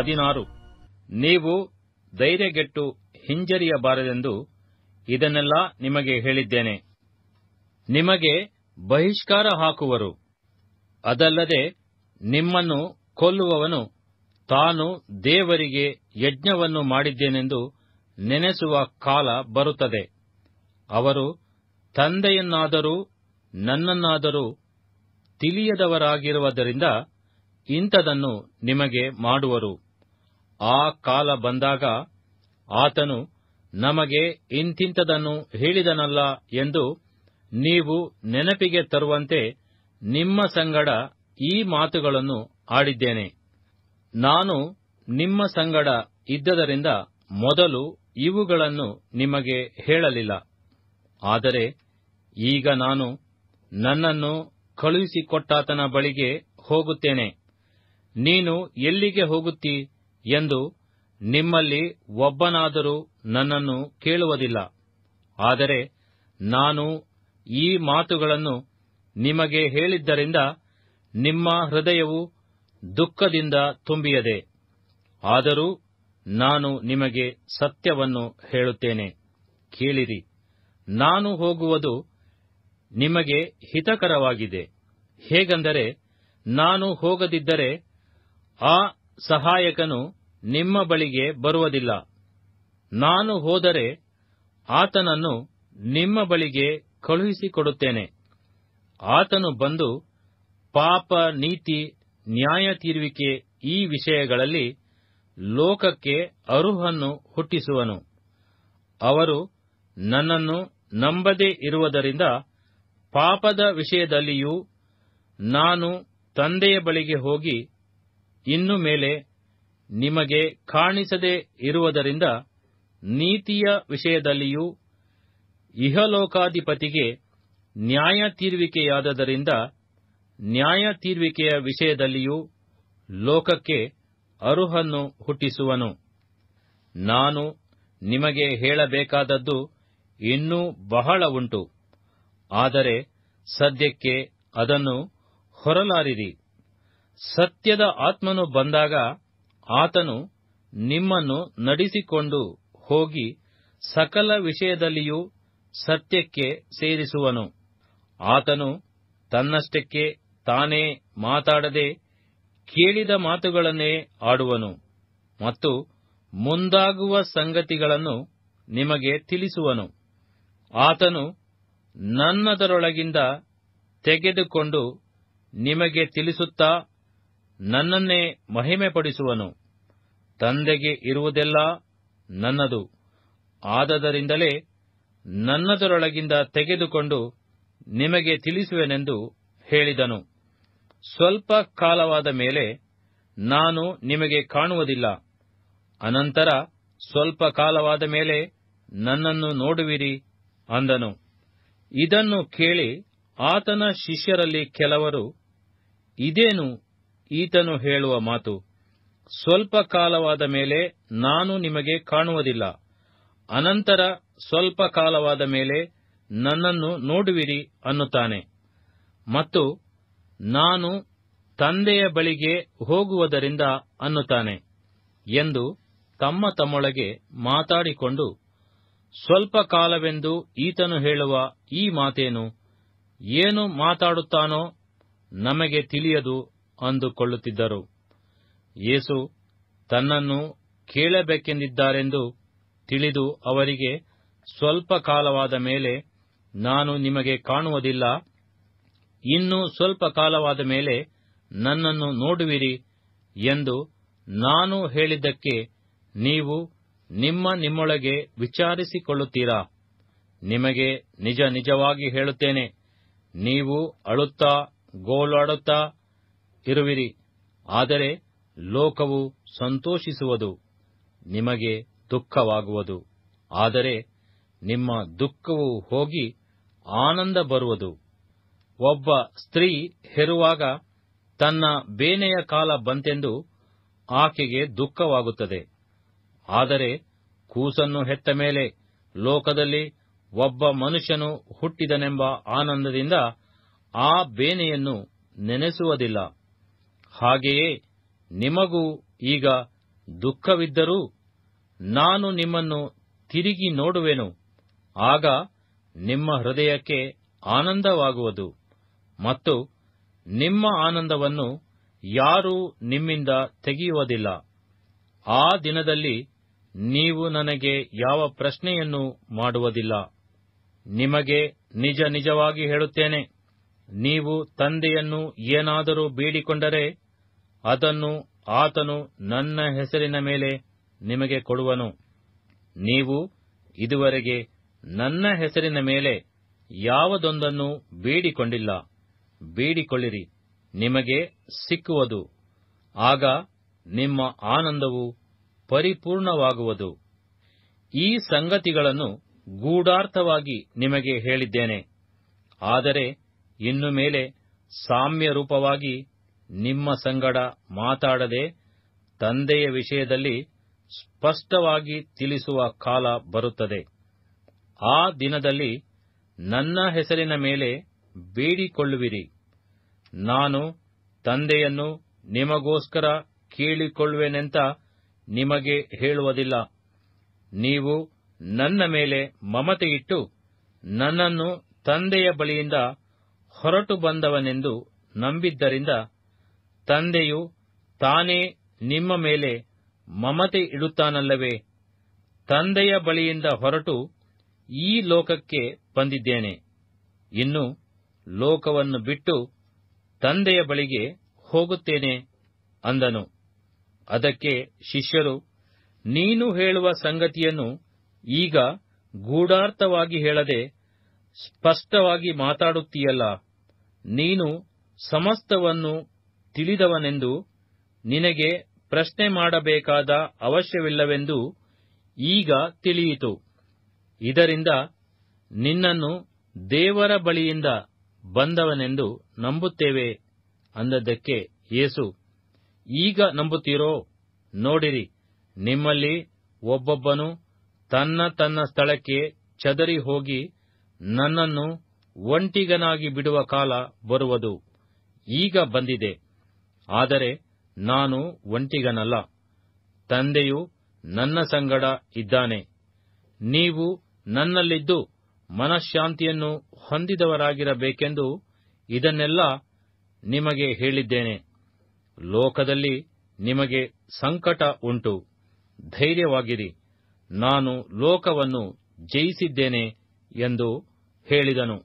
16. ನೀವು ಧೈರ್ಯಗೆಟ್ಟು ಹಿಂಜರಿಯಬಾರದೆಂದು ಇದನ್ನೆಲ್ಲ ನಿಮಗೆ ಹೇಳಿದ್ದೇನೆ. ನಿಮಗೆ ಬಹಿಷ್ಕಾರ ಹಾಕುವರು, ಅದಲ್ಲದೆ ನಿಮ್ಮನ್ನು ಕೊಲ್ಲುವವನು ತಾನು ದೇವರಿಗೆ ಯಜ್ಞವನ್ನು ಮಾಡಿದ್ದೇನೆಂದು ನೆನೆಸುವ ಕಾಲ ಬರುತ್ತದೆ. ಅವರು ತಂದೆಯನ್ನಾದರೂ ನನ್ನನ್ನಾದರೂ ತಿಳಿಯದವರಾಗಿರುವುದರಿಂದ ಇಂಥದನ್ನು ನಿಮಗೆ ಮಾಡುವರು. ಆ ಕಾಲ ಬಂದಾಗ ಆತನು ನಮಗೆ ಇಂಥಿಂಥದನ್ನು ಹೇಳಿದನಲ್ಲ ಎಂದು ನೀವು ನೆನಪಿಗೆ ತರುವಂತೆ ನಿಮ್ಮ ಸಂಗಡ ಈ ಮಾತುಗಳನ್ನು ಆಡಿದ್ದೇನೆ. ನಾನು ನಿಮ್ಮ ಸಂಗಡ ಇದ್ದದರಿಂದ ಮೊದಲು ಇವುಗಳನ್ನು ನಿಮಗೆ ಹೇಳಲಿಲ್ಲ. ಆದರೆ ಈಗ ನಾನು ನನ್ನನ್ನು ಕಳುಹಿಸಿಕೊಟ್ಟಾತನ ಬಳಿಗೆ ಹೋಗುತ್ತೇನೆ. ನೀನು ಎಲ್ಲಿಗೆ ಹೋಗುತ್ತೀ ಎಂದು ನಿಮ್ಮಲ್ಲಿ ಒಬ್ಬನಾದರೂ ನನ್ನನ್ನು ಕೇಳುವುದಿಲ್ಲ. ಆದರೆ ನಾನು ಈ ಮಾತುಗಳನ್ನು ನಿಮಗೆ ಹೇಳಿದ್ದರಿಂದ ನಿಮ್ಮ ಹೃದಯವು ದುಃಖದಿಂದ ತುಂಬಿಯದೆ. ಆದರೂ ನಾನು ನಿಮಗೆ ಸತ್ಯವನ್ನು ಹೇಳುತ್ತೇನೆ, ಕೇಳಿರಿ. ನಾನು ಹೋಗುವುದು ನಿಮಗೆ ಹಿತಕರವಾಗಿದೆ. ಹೇಗೆಂದರೆ, ನಾನು ಹೋಗದಿದ್ದರೆ ಆ ಸಹಾಯಕನು ನಿಮ್ಮ ಬಳಿಗೆ ಬರುವುದಿಲ್ಲ. ನಾನು ಹೋದರೆ ಆತನನ್ನು ನಿಮ್ಮ ಬಳಿಗೆ ಕಳುಹಿಸಿಕೊಡುತ್ತೇನೆ. ಆತನು ಬಂದು ಪಾಪ, ನೀತಿ, ನ್ಯಾಯ ತೀರುವಿಕೆ ಈ ವಿಷಯಗಳಲ್ಲಿ ಲೋಕಕ್ಕೆ ಅರುಹನ್ನು ಹುಟ್ಟಿಸುವನು. ಅವರು ನನ್ನನ್ನು ನಂಬದೇ ಇರುವುದರಿಂದ ಪಾಪದ ವಿಷಯದಲ್ಲಿಯೂ ನಾನು ತಂದೆಯ ಬಳಿಗೆ ಹೋಗಿ ಇನ್ನು ಮೇಲೆ ನಿಮಗೆ ಕಾಣಿಸದೇ ಇರುವುದರಿಂದ ನೀತಿಯ ವಿಷಯದಲ್ಲಿಯೂ ಇಹಲೋಕಾಧಿಪತಿಗೆ ನ್ಯಾಯ ತೀರುವಿಕೆಯಾದದರಿಂದ ನ್ಯಾಯ ತೀರುವಿಕೆಯ ವಿಷಯದಲ್ಲಿಯೂ ಲೋಕಕ್ಕೆ ಅರುಹನ್ನು ಹುಟ್ಟಿಸುವನು. ನಾನು ನಿಮಗೆ ಹೇಳಬೇಕಾದದ್ದು ಇನ್ನೂ ಬಹಳ ಉಂಟು, ಆದರೆ ಸದ್ಯಕ್ಕೆ ಅದನ್ನು ಹೊರಲಾರಿರಿ. ಸತ್ಯದ ಆತ್ಮನು ಬಂದಾಗ ಆತನು ನಿಮ್ಮನ್ನು ನಡೆಸಿಕೊಂಡು ಹೋಗಿ ಸಕಲ ವಿಷಯದಲ್ಲಿಯೂ ಸತ್ಯಕ್ಕೆ ಸೇರಿಸುವನು. ಆತನು ತನ್ನಷ್ಟಕ್ಕೆ ತಾನೇ ಮಾತಾಡದೆ ಕೇಳಿದ ಮಾತುಗಳನ್ನೇ ಆಡುವನು ಮತ್ತು ಮುಂದಾಗುವ ಸಂಗತಿಗಳನ್ನು ನಿಮಗೆ ತಿಳಿಸುವನು. ಆತನು ನನ್ನದರೊಳಗಿಂದ ತೆಗೆದುಕೊಂಡು ನಿಮಗೆ ತಿಳಿಸುತ್ತಾ ನನ್ನನ್ನೇ ಮಹಿಮೆಪಡಿಸುವನು. ತಂದೆಗೆ ಇರುವುದೆಲ್ಲ ನನ್ನದು. ಆದದರಿಂದಲೇ ನನ್ನದರೊಳಗಿಂದ ತೆಗೆದುಕೊಂಡು ನಿಮಗೆ ತಿಳಿಸುವೆನೆಂದು ಹೇಳಿದನು. ಸ್ವಲ್ಪ ಕಾಲವಾದ ಮೇಲೆ ನಾನು ನಿಮಗೆ ಕಾಣುವುದಿಲ್ಲ, ಅನಂತರ ಸ್ವಲ್ಪ ಕಾಲವಾದ ಮೇಲೆ ನನ್ನನ್ನು ನೋಡುವಿರಿ ಅಂದನು. ಇದನ್ನು ಕೇಳಿ ಆತನ ಶಿಷ್ಯರಲ್ಲಿ ಕೆಲವರು, ಇದೇನು ಈತನು ಹೇಳುವ ಮಾತು? ಸ್ವಲ್ಪ ಕಾಲವಾದ ಮೇಲೆ ನಾನು ನಿಮಗೆ ಕಾಣುವುದಿಲ್ಲ, ಅನಂತರ ಸ್ವಲ್ಪ ಕಾಲವಾದ ಮೇಲೆ ನನ್ನನ್ನು ನೋಡುವಿರಿ ಅನ್ನುತ್ತಾನೆ. ಮತ್ತು ನಾನು ತಂದೆಯ ಬಳಿಗೆ ಹೋಗುವುದರಿಂದ ಅನ್ನುತ್ತಾನೆ ಎಂದು ತಮ್ಮ ತಮ್ಮೊಳಗೆ ಮಾತಾಡಿಕೊಂಡು, ಸ್ವಲ್ಪ ಕಾಲವೆಂದು ಈತನು ಹೇಳುವ ಈ ಮಾತೇನು? ಏನು ಮಾತಾಡುತ್ತಾನೋ ನಮಗೆ ತಿಳಿಯದು ಅಂದುಕೊಳ್ಳುತ್ತಿದ್ದರು. ಯೇಸು ತನ್ನನ್ನು ಕೇಳಬೇಕೆಂದಿದ್ದಾರೆಂದು ತಿಳಿದು ಅವರಿಗೆ, ಸ್ವಲ್ಪ ಕಾಲವಾದ ಮೇಲೆ ನಾನು ನಿಮಗೆ ಕಾಣುವುದಿಲ್ಲ, ಇನ್ನು ಸ್ವಲ್ಪ ಕಾಲವಾದ ಮೇಲೆ ನನ್ನನ್ನು ನೋಡುವಿರಿ ಎಂದು ನಾನು ಹೇಳಿದ್ದಕ್ಕೆ ನೀವು ನಿಮ್ಮೊಳಗೆ ವಿಚಾರಿಸಿಕೊಳ್ಳುತ್ತೀರಾ? ನಿಮಗೆ ನಿಜ ನಿಜವಾಗಿ ಹೇಳುತ್ತೇನೆ, ನೀವು ಅಳುತ್ತಾ ಗೋಳಾಡುತ್ತಾ ಇರುವಿರಿ, ಆದರೆ ಲೋಕವು ಸಂತೋಷಿಸುವುದು, ನಿಮಗೆ ದುಃಖವಾಗುವುದು. ಆದರೆ ನಿಮ್ಮ ದುಃಖವು ಹೋಗಿ ಆನಂದ ಬರುವುದು. ಒಬ್ಬ ಸ್ತ್ರೀ ಹೆರುವಾಗ ತನ್ನ ಬೇನೆಯ ಕಾಲ ಬಂತೆಂದು ಆಕೆಗೆ ದುಃಖವಾಗುತ್ತದೆ. ಆದರೆ ಕೂಸನ್ನು ಹೆತ್ತ ಮೇಲೆ ಲೋಕದಲ್ಲಿ ಒಬ್ಬ ಮನುಷ್ಯನು ಹುಟ್ಟಿದನೆಂಬ ಆನಂದದಿಂದ ಆ ಬೇನೆಯನ್ನು ನೆನೆಸುವುದಿಲ್ಲ. ಹಾಗೆಯೇ ನಿಮಗೂ ಈಗ ದುಃಖವಿದ್ದರೂ ನಾನು ನಿಮ್ಮನ್ನು ತಿರುಗಿ ನೋಡುವೆನು. ಆಗ ನಿಮ್ಮ ಹೃದಯಕ್ಕೆ ಆನಂದವಾಗುವುದು ಮತ್ತು ನಿಮ್ಮ ಆನಂದವನ್ನು ಯಾರೂ ನಿಮ್ಮಿಂದ ತೆಗೆಯುವುದಿಲ್ಲ. ಆ ದಿನದಲ್ಲಿ ನೀವು ನನಗೆ ಯಾವ ಪ್ರಶ್ನೆಯನ್ನು ಮಾಡುವುದಿಲ್ಲ. ನಿಮಗೆ ನಿಜ ನಿಜವಾಗಿ ಹೇಳುತ್ತೇನೆ, ನೀವು ತಂದೆಯನ್ನು ಏನಾದರೂ ಬೇಡಿಕೊಂಡರೆ ಅದನ್ನು ಆತನು ನನ್ನ ಹೆಸರಿನ ಮೇಲೆ ನಿಮಗೆ ಕೊಡುವನು. ನೀವು ಇದುವರೆಗೆ ನನ್ನ ಹೆಸರಿನ ಮೇಲೆ ಯಾವುದೊಂದನ್ನು ಬೇಡಿಕೊಂಡಿಲ್ಲ. ಬೇಡಿಕೊಳ್ಳಿರಿ, ನಿಮಗೆ ಸಿಕ್ಕುವುದು. ಆಗ ನಿಮ್ಮ ಆನಂದವು ಪರಿಪೂರ್ಣವಾಗುವುದು. ಈ ಸಂಗತಿಗಳನ್ನು ಗೂಢಾರ್ಥವಾಗಿ ನಿಮಗೆ ಹೇಳಿದ್ದೇನೆ. ಆದರೆ ಇನ್ನು ಮೇಲೆ ಸಾಮ್ಯ ರೂಪವಾಗಿ ನಿಮ್ಮ ಸಂಗಡ ಮಾತಾಡದೆ ತಂದೆಯ ವಿಷಯದಲ್ಲಿ ಸ್ಪಷ್ಟವಾಗಿ ತಿಳಿಸುವ ಕಾಲ ಬರುತ್ತದೆ. ಆ ದಿನದಲ್ಲಿ ನನ್ನ ಹೆಸರಿನ ಮೇಲೆ ಬೇಡಿಕೊಳ್ಳುವಿರಿ. ನಾನು ತಂದೆಯನ್ನು ನಿಮಗೋಸ್ಕರ ಕೇಳಿಕೊಳ್ಳುವೆನೆಂತ ನಿಮಗೆ ಹೇಳುವುದಿಲ್ಲ. ನೀವು ನನ್ನ ಮೇಲೆ ಮಮತೆಯಿಟ್ಟು ನನ್ನನ್ನು ತಂದೆಯ ಬಳಿಯಿಂದ ಹೊರಟು ಬಂದವನೆಂದು ನಂಬಿದ್ದರಿಂದ ತಂದೆಯು ತಾನೇ ನಿಮ್ಮ ಮೇಲೆ ಮಮತೆ ಇಡುತ್ತಾನಲ್ಲವೇ? ತಂದೆಯ ಬಳಿಯಿಂದ ಹೊರಟು ಈ ಲೋಕಕ್ಕೆ ಬಂದಿದ್ದೇನೆ. ಇನ್ನು ಲೋಕವನ್ನು ಬಿಟ್ಟು ತಂದೆಯ ಬಳಿಗೆ ಹೋಗುತ್ತೇನೆ ಅಂದನು. ಅದಕ್ಕೆ ಶಿಷ್ಯರು, ನೀನು ಹೇಳುವ ಸಂಗತಿಯನ್ನು ಈಗ ಗೂಢಾರ್ಥವಾಗಿ ಹೇಳದೆ ಸ್ಪಷ್ಟವಾಗಿ ಮಾತಾಡುತ್ತೀಯಲ್ಲ. ನೀನು ಸಮಸ್ತವನ್ನು ತಿಳಿದವನೆಂದು ನಿನಗೆ ಪ್ರಶ್ನೆ ಮಾಡಬೇಕಾದ ಅವಶ್ಯವಿಲ್ಲವೆಂದು ಈಗ ತಿಳಿಯಿತು. ಇದರಿಂದ ನಿನ್ನನ್ನು ದೇವರ ಬಳಿಯಿಂದ ಬಂದವನೆಂದು ನಂಬುತ್ತೇವೆ ಅಂದದ್ದಕ್ಕೆ ಯೇಸು, ಈಗ ನಂಬುತ್ತೀರೋ? ನೋಡಿರಿ, ನಿಮ್ಮಲ್ಲಿ ಒಬ್ಬೊಬ್ಬನು ತನ್ನ ತನ್ನ ಸ್ಥಳಕ್ಕೆ ಚದರಿ ಹೋಗಿ ನನ್ನನ್ನು ಒಂಟಿಗನಾಗಿ ಬಿಡುವ ಕಾಲ ಬರುವುದು. ಈಗ ಬಂದಿದೆ. ಆದರೆ ನಾನು ಒಂಟಿಗನಲ್ಲ, ತಂದೆಯು ನನ್ನ ಸಂಗಡ ಇದ್ದಾನೆ. ನೀವು ನನ್ನಲ್ಲಿದ್ದು ಮನಃಶಾಂತಿಯನ್ನು ಹೊಂದಿದವರಾಗಿರಬೇಕೆಂದು ಇದನ್ನೆಲ್ಲ ನಿಮಗೆ ಹೇಳಿದ್ದೇನೆ. ಲೋಕದಲ್ಲಿ ನಿಮಗೆ ಸಂಕಟ ಉಂಟು. ಧೈರ್ಯವಾಗಿರಿ, ನಾನು ಲೋಕವನ್ನು ಜಯಿಸಿದ್ದೇನೆ ಎಂದು ಹೇಳಿದನು.